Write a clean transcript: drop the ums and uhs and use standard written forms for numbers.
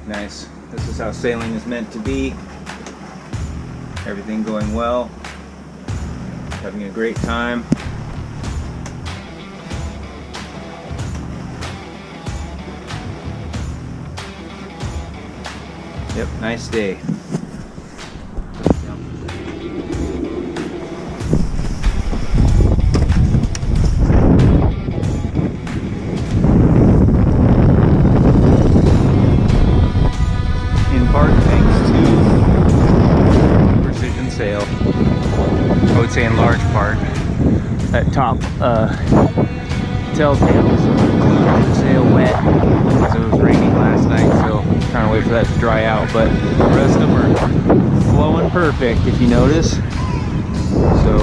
Nice. This is how sailing is meant to be. Everything going well. Having a great time. Yep, nice day. In part thanks to Precision Sail. I would say in large part. That top telltales glued the sail wet because it was raining last night, so trying to wait for that to dry out, but the rest of them are flowing perfect if you notice. So